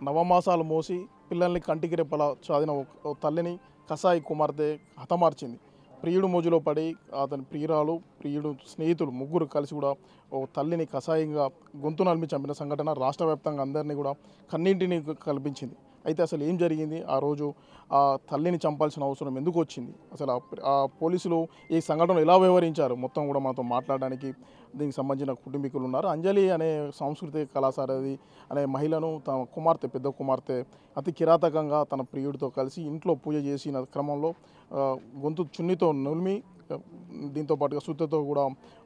నవమాసాలు మోసి పిల్లల్ని కంటికి రెప్పలా చాదిన ఓ తల్లిని కసాయి కుమార్తె హతమార్చింది. ప్రియుడు మోజులో పడి అతని ప్రియురాలు, ప్రియుడు స్నేహితులు ముగ్గురు కలిసి కూడా ఓ తల్లిని కసాయంగా గొంతు నలిమి చంపిన సంఘటన రాష్ట్ర వ్యాప్తంగా అందరినీ కూడా కన్నీటిని కల్పించింది. అయితే అసలు ఏం జరిగింది, ఆ రోజు ఆ తల్లిని చంపాల్సిన అవసరం ఎందుకు వచ్చింది, అసలు ఆ పోలీసులు ఈ సంఘటన ఎలా వ్యవహరించారు, మొత్తం కూడా మనతో మాట్లాడడానికి దీనికి సంబంధించిన కుటుంబీకులు ఉన్నారు. అంజలి అనే సాంస్కృతిక కళాశారది అనే మహిళను తన కుమార్తె, పెద్ద కుమార్తె అతి కిరాతకంగా తన ప్రియుడితో కలిసి ఇంట్లో పూజ చేసిన క్రమంలో గొంతు చున్నితో నులిమి దీంతో పాటుగా సుత్తతో కూడా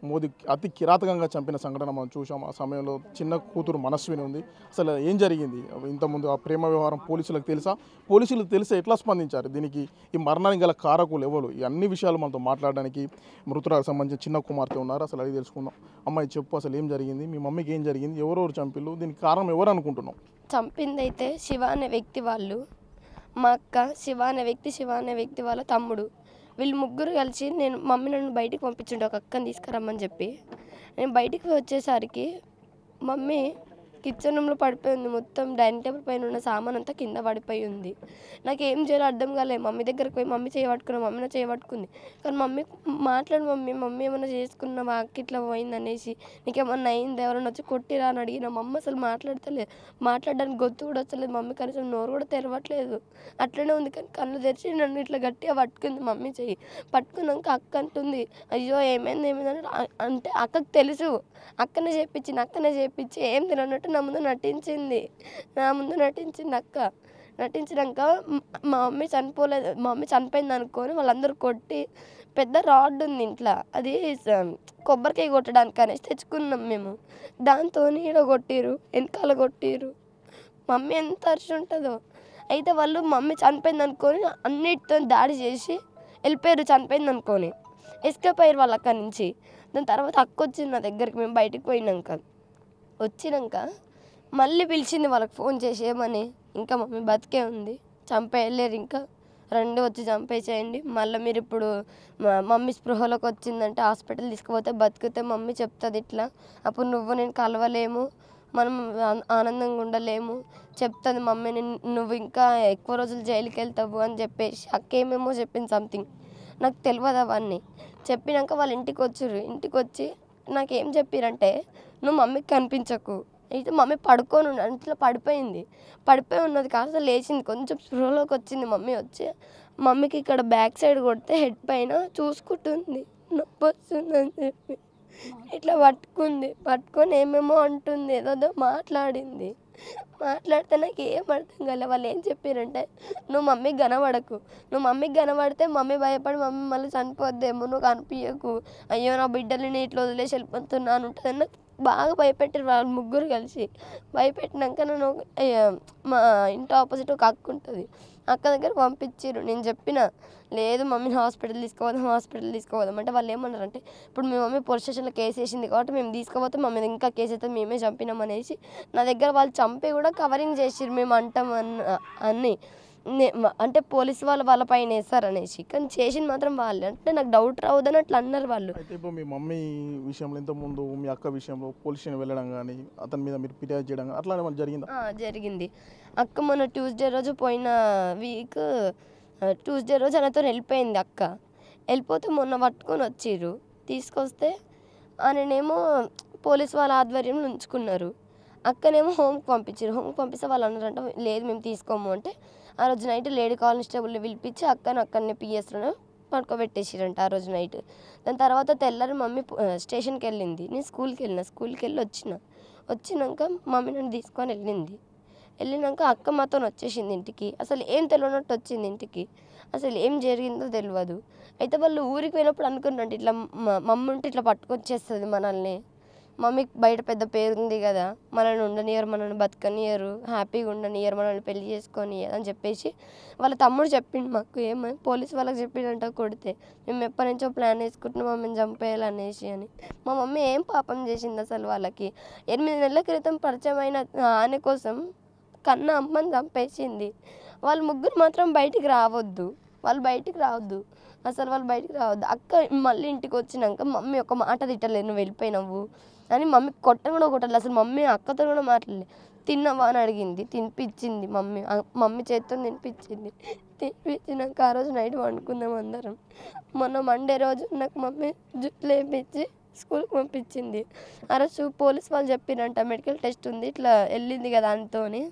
మోదీ అతి కిరాతకంగా చంపిన సంఘటన మనం చూసాం. ఆ సమయంలో చిన్న కూతురు మనస్విని ఉంది. అసలు ఏం జరిగింది, ఇంతకుముందు ఆ ప్రేమ వ్యవహారం పోలీసులకు తెలుసా, పోలీసులకు తెలిసే ఎట్లా స్పందించారు, దీనికి ఈ మరణానికి గల కారకులు ఎవరు, ఈ అన్ని విషయాలు మనతో మాట్లాడడానికి మృతురాలకు సంబంధించిన చిన్న కుమార్తె ఉన్నారు. అసలు అది తెలుసుకుందాం. అమ్మాయి చెప్పు, అసలు ఏం జరిగింది, మీ మమ్మీకి ఏం జరిగింది, ఎవరెవరు చంపిల్లు, దీనికి కారణం ఎవరు అనుకుంటున్నాం? చంపిందైతే శివ అనే వ్యక్తి వాళ్ళు, మా అక్క, శివ అనే వ్యక్తి వాళ్ళ తమ్ముడు. వీళ్ళు ముగ్గురు కలిసి మమ్మీ నన్ను బయటికి పంపించుండే ఒక అక్కని తీసుకురమ్మని చెప్పి. నేను బయటికి వచ్చేసరికి మమ్మీ కిచెన్ రూమ్లో పడిపోయి ఉంది. మొత్తం డైనింగ్ టేబుల్ పైన ఉన్న సామాన్ అంతా కింద పడిపోయి ఉంది. నాకు ఏం చేయాలో అర్థం కాలేదు. మమ్మీ దగ్గరికి పోయి మమ్మీ చేయబట్టుకున్నా, మమ్మీ నా చేయబట్టుకుంది. కానీ మమ్మీ మాట్లాడు, మమ్మీ ఏమన్నా చేసుకున్నావా, అక్క ఇట్లా పోయింది అనేసి, నీకేమన్నా అయింది, ఎవరైనా వచ్చి కొట్టిరా అని అడిగిన. మమ్మీ అసలు మాట్లాడతలేదు, మాట్లాడడానికి గొంతు కూడా వస్తలేదు. మమ్మీ కనీసం నోరు కూడా తెరవట్లేదు, అట్లనే ఉంది. కానీ కళ్ళు తెరిచి నన్ను ఇట్లా గట్టిగా పట్టుకుంది మమ్మీ చెయ్యి. పట్టుకున్నాక అక్క అంటుంది, అయ్యో ఏమైంది అంటే అక్కకు తెలుసు, అక్కనే చేపించి ఏం తెలియనట్టు నా ముందు నటించింది అక్క. నటించినాక మా మమ్మీ చనిపోలేదు, మా మమ్మీ చనిపోయింది అనుకొని వాళ్ళందరూ కొట్టి, పెద్ద రాడ్ ఉంది ఇంట్లో, అది కొబ్బరికాయ కొట్టడానికి అనేసి తెచ్చుకున్నాం మేము. దాంతో ఈడ కొట్టిరు, వెనకాల కొట్టిరు. మమ్మీ ఎంత అరిచి ఉంటుందో. అయితే వాళ్ళు మమ్మీ చనిపోయింది అనుకొని అన్నిటితో దాడి చేసి వెళ్ళిపోయారు, చనిపోయింది అనుకొని ఎస్కేప్ అయ్యారు వాళ్ళు అక్కడి నుంచి. దాని తర్వాత అక్క వచ్చింది నా దగ్గరికి, మేము బయటికి వచ్చినాక మళ్ళీ పిలిచింది వాళ్ళకి ఫోన్ చేసి ఏమని, ఇంకా మమ్మీ బతికే ఉంది, చంపేయలేరు, ఇంకా రండి వచ్చి చంపేసేయండి, మళ్ళీ మీరు ఇప్పుడు మమ్మీ స్పృహలోకి వచ్చిందంటే హాస్పిటల్ తీసుకుపోతే బతికితే మమ్మీ చెప్తుంది ఇట్లా, అప్పుడు నేను కలవలేము, మనం ఆనందంగా ఉండలేము, చెప్తుంది మమ్మీ నువ్వు ఇంకా ఎక్కువ రోజులు జైలుకి వెళ్తావు అని చెప్పేసి అక్క ఏమేమో చెప్పింది సంథింగ్, నాకు తెలియదు అవన్నీ. చెప్పినాక వాళ్ళు ఇంటికి వచ్చారు. ఇంటికి వచ్చి నాకేం చెప్పారంటే, నువ్వు మమ్మీకి కనిపించకు. అయితే మమ్మీ ఇంట్లో పడిపోయి ఉన్నది కాస్త లేచింది, కొంచెం స్పృహలోకి వచ్చింది. మమ్మీ వచ్చి మమ్మీకి ఇక్కడ బ్యాక్ సైడ్ కొడితే హెడ్ పైన చూసుకుంటుంది, నొప్పి వస్తుందని చెప్పి ఇట్లా పట్టుకొని ఏమేమో అంటుంది, ఏదో మాట్లాడితే నాకు ఏం అర్థం కాలే. వాళ్ళు ఏం చెప్పారంటే, నువ్వు మమ్మీకి కనబడితే మమ్మీ భయపడి మమ్మీ మళ్ళీ చనిపోద్దేమో, నువ్వు కనిపించకు, అయ్యో నా బిడ్డలని ఇట్లా వదిలేసి వెళ్ళిపోతున్నాను ఉంటుంది. నాకు బాగా భయపెట్టారు వాళ్ళు ముగ్గురు కలిసి. భయపెట్టినాక నన్ను మా ఇంటి ఆపోజిట్ ఒక అక్క ఉంటుంది, అక్క దగ్గర పంపించారు. నేను చెప్పిన, లేదు మమ్మీని హాస్పిటల్ తీసుకుపోదాం అంటే వాళ్ళు ఏమన్నారంటే, ఇప్పుడు మీ మమ్మీ పోలీస్ స్టేషన్లో కేసు వేసింది కాబట్టి మేము తీసుకుపోతే మమ్మీ ఇంకా కేసు అయితే మేమే చంపినాం అనేసి నా దగ్గర వాళ్ళు చంపి కూడా కవరింగ్ చేసిర్రు, మేము అంటాం అన్నీ అంటే పోలీసు వాళ్ళ పైన వేస్తారనేసి. కానీ చేసింది మాత్రం వాళ్ళే. అంటే నాకు డౌట్ రావద్దని అట్లా అన్నారు వాళ్ళు. అయితే ఇప్పుడు మీ మమ్మీ విషయంలో, ఇంతకుముందు మీ అక్క విషయంలో పోలీస్ స్టేషన్ వెళ్ళడం కానీ, అతని మీద మీరు ఫిర్యాదు చేయడం కానీ అట్లా ఏమైనా జరిగిందా? జరిగింది. అక్క మొన్న ట్యూస్డే రోజు పోయిన వీక్ ట్యూస్డే రోజు ఆయనతో వెళ్ళిపోయింది అక్క. వెళ్ళిపోతే మొన్న పట్టుకొని వచ్చిర్రు, తీసుకొస్తే ఆయననేమో పోలీసు వాళ్ళ ఆధ్వర్యంలో ఉంచుకున్నారు. అక్కనేమో హోమ్కి పంపిస్తే వాళ్ళు అన్నారంట, లేదు మేము తీసుకోము అంటే, ఆ రోజు నైట్ లేడీ కానిస్టేబుల్ని పిలిపించి అక్కడనే పిఎస్లో పడుకోబెట్టేసిరంట ఆ రోజు నైట్. దాని తర్వాత తెల్లారి మమ్మీ స్టేషన్కి వెళ్ళింది, నేను స్కూల్కి వెళ్ళి వచ్చినాక మమ్మీ నన్ను తీసుకొని వెళ్ళినాక అక్క మాతో వచ్చేసింది ఇంటికి. అసలు ఏం తెలియనట్టు వచ్చింది ఇంటికి, అసలు ఏం జరిగిందో తెలియదు. అయితే వాళ్ళు ఊరికి పోయినప్పుడు అనుకున్నట్టు ఇట్లా మమ్మీ ఉంటే ఇట్లా పట్టుకొచ్చేస్తుంది మనల్ని, మమ్మీకి బయట పెద్ద పేరు ఉంది కదా, మనల్ని ఉండనియరు, మనల్ని బతకనియరు, హ్యాపీగా ఉండనియరు, మనల్ని పెళ్లి చేసుకొని అని చెప్పేసి వాళ్ళ తమ్ముడు చెప్పిండు మాకు. ఏమని పోలీసు వాళ్ళకి చెప్పిండంట కొడితే, మేము ఎప్పటి నుంచో ప్లాన్ వేసుకుంటున్నాం మమ్మీని చంపేయాలనేసి అని. మా మమ్మీ ఏం పాపం చేసింది అసలు వాళ్ళకి? 8 నెలల క్రితం పరిచయం అయిన ఆమె కోసం కన్న అమ్మని చంపేసింది. వాళ్ళు ముగ్గురు మాత్రం బయటికి రావద్దు, అసలు వాళ్ళు బయటికి రావద్దు. అక్క మళ్ళీ ఇంటికి వచ్చినాక మమ్మీ ఒక మాట తిట్టలేదు, నువ్వు వెళ్ళిపోయినావు అని. మమ్మీ కొట్టను కూడా కొట్టలేదు అసలు. మమ్మీ అక్కతో కూడా మాట్లాడలేదు. తిన్నావా అని అడిగింది, తినిపించింది మమ్మీ చేత్తో తినిపించినాక ఆ రోజు నైట్ వండుకుందాం అందరం. మొన్న మండే రోజు నాకు మమ్మీ జుట్టు లేపించి స్కూల్కి పంపించింది. ఆ రోజు పోలీస్ వాళ్ళు చెప్పిరంట మెడికల్ టెస్ట్ ఉంది, ఇట్లా వెళ్ళింది కదా దాంతోని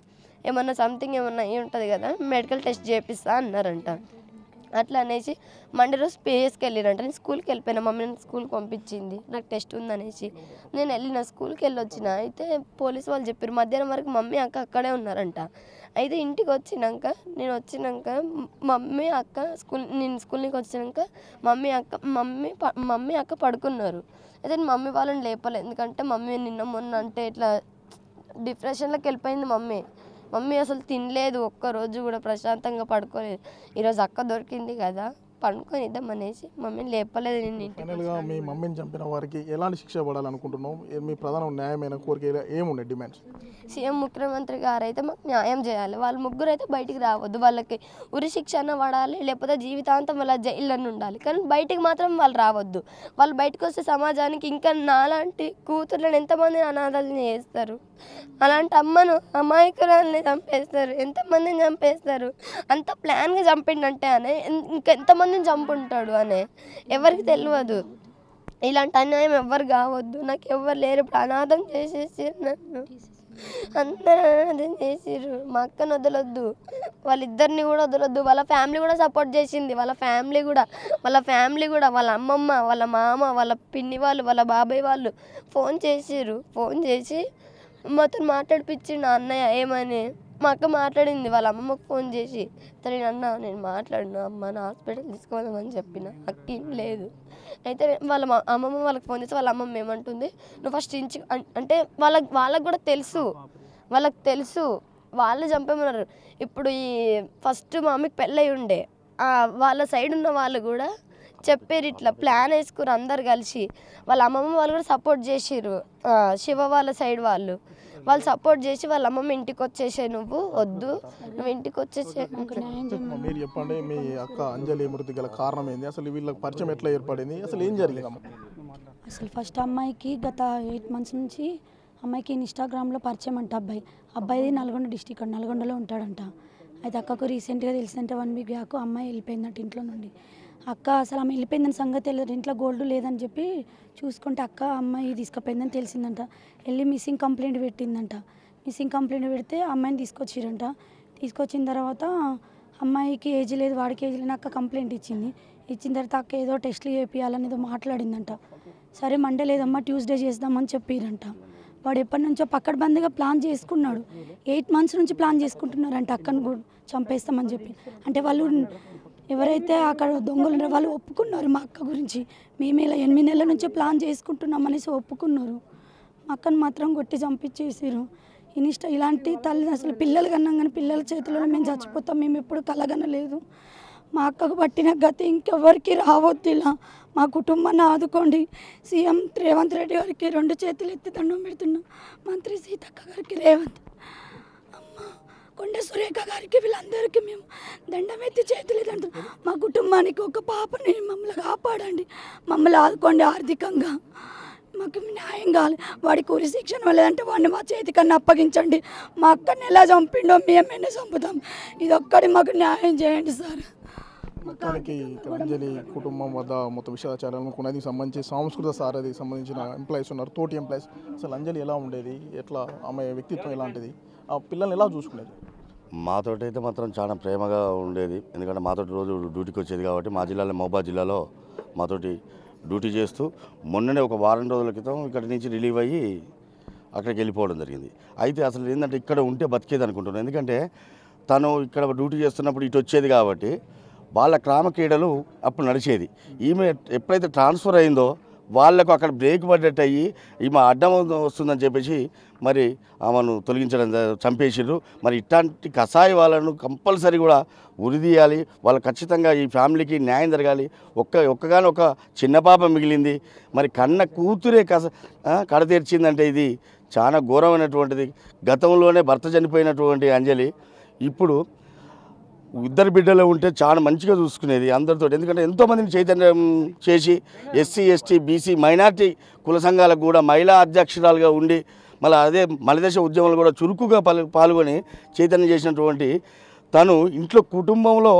ఏమన్నా సంథింగ్ ఏమన్నా అయ్యి ఉంటుంది కదా, మెడికల్ టెస్ట్ చేపిస్తా అన్నారంట. అట్లా అనేసి మండే రోజు పిఎస్కి వెళ్ళిరంట. నేను స్కూల్కి వెళ్ళిపోయినా, మమ్మీ నన్ను స్కూల్కి పంపించింది నాకు టెస్ట్ ఉందనేసి. నేను వెళ్ళిన స్కూల్కి వెళ్ళొచ్చిన. అయితే పోలీసు వాళ్ళు చెప్పారు మధ్యాహ్నం వరకు మమ్మీ అక్క అక్కడే ఉన్నారంట. అయితే ఇంటికి వచ్చినాక మమ్మీ అక్క నేను స్కూల్ నుంచి వచ్చినాక మమ్మీ అక్క పడుకున్నారు. అయితే నేను మమ్మీ వాళ్ళని లేపలేదు, ఎందుకంటే మమ్మీ నిన్న మొన్న అంటే ఇట్లా డిప్రెషన్లోకి వెళ్ళిపోయింది. మమ్మీ అసలు తినలేదు, ఒక్కరోజు కూడా ప్రశాంతంగా పడుకోలేదు. ఈరోజు అక్క దొరికింది కదా పండుకొని ఇద్దాం అనేసి మమ్మీని లేపలేదు. నేను ఫైనల్గా మీ మమ్మీని చంపిన వారికి ఎలాంటి శిక్ష పడాలనుకుంటున్నాం? మీ ప్రధాన న్యాయమైన కోరిక ఏమున్నాయి డిమాండ్స్? సీఎం ముఖ్యమంత్రి గారు అయితే మాకు న్యాయం చేయాలి. వాళ్ళు ముగ్గురు అయితే బయటికి రావద్దు, వాళ్ళకి ఉరి శిక్ష అన్న పడాలి, లేకపోతే జీవితాంతం వాళ్ళ జైల్లోనే ఉండాలి. కానీ బయటికి మాత్రం వాళ్ళు రావద్దు. వాళ్ళు బయటకు వస్తే సమాజానికి ఇంకా నాలాంటి కూతుర్లను ఎంతమందిని అనాథాలని చేస్తారు, అలాంటి అమ్మను అమాయకురాలని చంపేస్తారు, ఎంతమందిని చంపేస్తారు. అంత ప్లాన్గా చంపిండంటే అనే ఇంకెంతమందిని చంపుంటాడు అనే ఎవరికి తెలియదు. ఇలాంటి అన్యాయం ఎవ్వరు కావద్దు. నాకు ఎవ్వరు లేరు, ఇప్పుడు అనాథం చేసేసి నన్ను అందరూ అనాథం చేసిర్రు. మా అక్కను వదలొద్దు, వాళ్ళిద్దరిని కూడా వదలొద్దు. వాళ్ళ ఫ్యామిలీ కూడా సపోర్ట్ చేసింది, వాళ్ళ ఫ్యామిలీ కూడా వాళ్ళ అమ్మమ్మ, వాళ్ళ మామ, వాళ్ళ పిన్ని వాళ్ళు, వాళ్ళ బాబాయ్ వాళ్ళు ఫోన్ చేసి మాతో మాట్లాడిపించిండు అన్నయ్య ఏమని. మా అక్క మాట్లాడింది వాళ్ళ అమ్మమ్మకు ఫోన్ చేసి, అన్న నేను మాట్లాడిన అమ్మని హాస్పిటల్ తీసుకోవాలని చెప్పిన, అక్కేం లేదు. అయితే వాళ్ళ అమ్మమ్మ వాళ్ళకి ఫోన్ చేసి వాళ్ళ అమ్మమ్మ ఏమంటుంది, నువ్వు ఫస్ట్ అంటే వాళ్ళకి కూడా తెలుసు, వాళ్ళు చంపేమన్నారు. ఇప్పుడు ఈ ఫస్ట్ మా మమ్మీకి పెళ్ళై ఉండే వాళ్ళ సైడ్ ఉన్న వాళ్ళు కూడా చెప్పారు, ఇట్లా ప్లాన్ వేసుకురు అందరు కలిసి. వాళ్ళ అమ్మమ్మ వాళ్ళు కూడా సపోర్ట్ చేసిర్రు, శివ వాళ్ళ సైడ్ వాళ్ళు సపోర్ట్ చేసి వాళ్ళ అమ్మమ్మ ఇంటికి వచ్చేసే, నువ్వు వద్దు, నువ్వు ఇంటికి వచ్చేసే. మీరు చెప్పండి, మీ అక్క అంజలి మృతి గల కారణం ఏంది? అసలు వీళ్ళకి పరిచయం ఎట్లా ఏర్పడింది? అసలు ఏం జరిగిందమ్మ? అసలు ఫస్ట్ అమ్మాయికి గత 8 months నుంచి అమ్మాయికి ఇన్స్టాగ్రామ్లో పరిచయం అంట. అబ్బాయిది నల్గొండ డిస్టిక్, నల్గొండలో ఉంటాడంట. అయితే అక్కకు రీసెంట్గా తెలిసిందంటే 1 week బ్యాక్ అమ్మాయి వెళ్ళిపోయిందంట ఇంట్లో నుండి. అక్క అసలు ఆమె వెళ్ళిపోయిందని సంగతి తెలియదు, ఇంట్లో గోల్డ్ లేదని చెప్పి చూసుకుంటే అక్క అమ్మాయి తీసుకుపోయిందని తెలిసిందంట. వెళ్ళి మిస్సింగ్ కంప్లైంట్ పెట్టిందంట. మిస్సింగ్ కంప్లైంట్ పెడితే అమ్మాయిని తీసుకొచ్చిరంట. తీసుకొచ్చిన తర్వాత అమ్మాయికి ఏజ్ లేదు, వాడికి ఏజ్ లేని అక్క కంప్లైంట్ ఇచ్చిన తర్వాత అక్క ఏదో టెస్ట్లు చేపియాలని ఏదో మాట్లాడిందంట. సరే మండే లేదమ్మా ట్యూస్డే చేద్దామని చెప్పిరంట. వాడు ఎప్పటి నుంచో పక్కడబందిగా ప్లాన్ చేసుకున్నాడు. 8 months నుంచి ప్లాన్ చేసుకుంటున్నారంట అక్కను కూడా చంపేస్తామని చెప్పి. అంటే వాళ్ళు ఎవరైతే అక్కడ దొంగలు వాళ్ళు ఒప్పుకున్నారు మా అక్క గురించి, మేము ఇలా 8 నెలల నుంచి ప్లాన్ చేసుకుంటున్నాం అనేసి ఒప్పుకున్నారు. మా అక్కను మాత్రం కొట్టి చంపించేసారు. ఇలాంటి తల్లి అసలు పిల్లలు కన్నాం కానీ పిల్లల చేతిలో మేము చచ్చిపోతాం, మేము ఎప్పుడు కలగనలేదు. మా అక్కకు పట్టిన గతి ఇంకెవరికి రావద్దు. ఇలా మా కుటుంబాన్ని ఆదుకోండి. సీఎం రేవంత్ రెడ్డి గారికి 2 చేతులు ఎత్తి దండం పెడుతున్నాం. మంత్రి సీతక్క గారికి, రేవంత్ అమ్మ కొండ సురేఖ గారికి, వీళ్ళందరికీ మేము దండం ఎత్తి చేతులు దండుతున్నాం. మా కుటుంబానికి ఒక పాపని మమ్మల్ని కాపాడండి, మమ్మల్ని ఆదుకోండి ఆర్థికంగా. మాకు న్యాయం కావాలి. వాడికి ఉరి శిక్షణ లేదంటే వాడిని మా చేతికన్నా అప్పగించండి. మా అక్కని ఎలా చంపిండో మేమైనా చంపుతాం. ఇది ఒక్కడి మాకు న్యాయం చేయండి సార్. మొత్తానికి అంజలి కుటుంబం వద్ద మొత్తం విషయాచారాలను కొనదికి సంబంధించి సాంస్కృతిక సారథికి సంబంధించిన ఎంప్లాయీస్ ఉన్నారు, తోటి ఎంప్లాయీస్. అసలు అంజలి ఎలా ఉండేది, ఎట్లా ఆమె వ్యక్తిత్వం ఎలాంటిది, ఆ పిల్లల్ని ఎలా చూసుకునేది? మాతోటి అయితే మాత్రం చాలా ప్రేమగా ఉండేది. ఎందుకంటే మాతోటి రోజు డ్యూటీకి వచ్చేది కాబట్టి. మా జిల్లాలో మహబూబాబాద్ జిల్లాలో మాతోటి డ్యూటీ చేస్తూ మొన్ననే ఒక వారం రోజుల క్రితం ఇక్కడి నుంచి రిలీవ్ అయ్యి అక్కడికి వెళ్ళిపోవడం జరిగింది. అయితే అసలు ఏంటంటే ఇక్కడ ఉంటే బతికేది అనుకుంటున్నాను. ఎందుకంటే తను ఇక్కడ డ్యూటీ చేస్తున్నప్పుడు ఇటు వచ్చేది కాబట్టి వాళ్ళ గ్రామ క్రీడలు అప్పుడు నడిచేది. ఈమె ఎప్పుడైతే ట్రాన్స్ఫర్ అయిందో వాళ్లకు అక్కడ బ్రేక్ పడ్డట్టు అయ్యి ఈమె అడ్డం వస్తుందని చెప్పేసి మరి ఆమెను తొలగించడం, చంపేసిర్రు. మరి ఇట్లాంటి కసాయి వాళ్ళను కంపల్సరీ కూడా ఉరిదీయాలి. వాళ్ళు ఖచ్చితంగా ఈ ఫ్యామిలీకి న్యాయం జరగాలి. ఒక్కగానొక చిన్న పాప మిగిలింది, మరి కన్న కూతురే కడ తెరిచిందంటే ఇది చాలా ఘోరమైనటువంటిది. గతంలోనే భర్త చనిపోయినటువంటి అంజలి ఇప్పుడు 2 బిడ్డలు ఉంటే చాలా మంచిగా చూసుకునేది అందరితో. ఎందుకంటే ఎంతోమందిని చైతన్యం చేసి ఎస్సీ, ఎస్టీ, బీసీ, మైనార్టీ కుల సంఘాలకు కూడా మహిళా అధ్యక్షురాలుగా ఉండి మళ్ళీ అదే మలిదశ ఉద్యమంలో కూడా చురుకుగా పాల్గొని చైతన్యం చేసినటువంటి తను ఇంట్లో కుటుంబంలో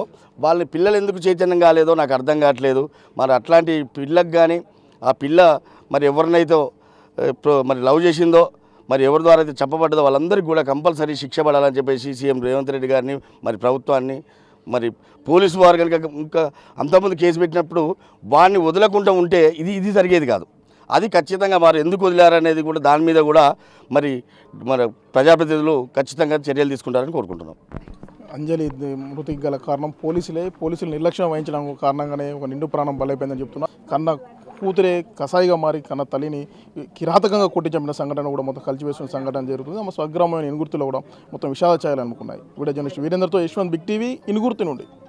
వాళ్ళ పిల్లలు ఎందుకు చైతన్యం కాలేదో నాకు అర్థం కావట్లేదు. మరి అట్లాంటి పిల్లకు కానీ ఆ పిల్ల మరి ఎవరినైతే మరి లవ్ చేసిందో మరి ఎవరి ద్వారా అయితే చెప్పబడ్డదో వాళ్ళందరికీ కూడా కంపల్సరీ శిక్ష పడాలని చెప్పేసి సీఎం రేవంత్ రెడ్డి గారిని మరి ప్రభుత్వాన్ని మరి పోలీసు వారు కనుక ఇంకా అంతకుముందు కేసు పెట్టినప్పుడు వాడిని వదలకుండా ఉంటే ఇది జరిగేది కాదు. అది ఖచ్చితంగా వారు ఎందుకు వదిలారనేది కూడా దాని మీద కూడా మరి ప్రజాప్రతినిధులు ఖచ్చితంగా చర్యలు తీసుకుంటారని కోరుకుంటున్నాం. అంజలి మృతికి గల కారణం పోలీసులు నిర్లక్ష్యం వహించడం కారణంగానే ఒక నిండు ప్రాణం బలైపోయిందని చెప్తున్నా. కన్న కూతురే కసాయిగా మారి కన్న తల్లిని కిరాతకంగా కొట్టి చంపిన సంఘటన కూడా మొత్తం కలిసివేసిన సంఘటన జరుగుతుంది. మా స్వగ్రామమైన ఇనుగుర్తిలో కూడా మొత్తం విషాద ఛాయలు అనుకున్నాయి. వీడియో జర్నలిస్ట్ వీరేందర్తో యశ్వంత్, బిగ్ టీవీ, ఇనుగుర్తి నుండి.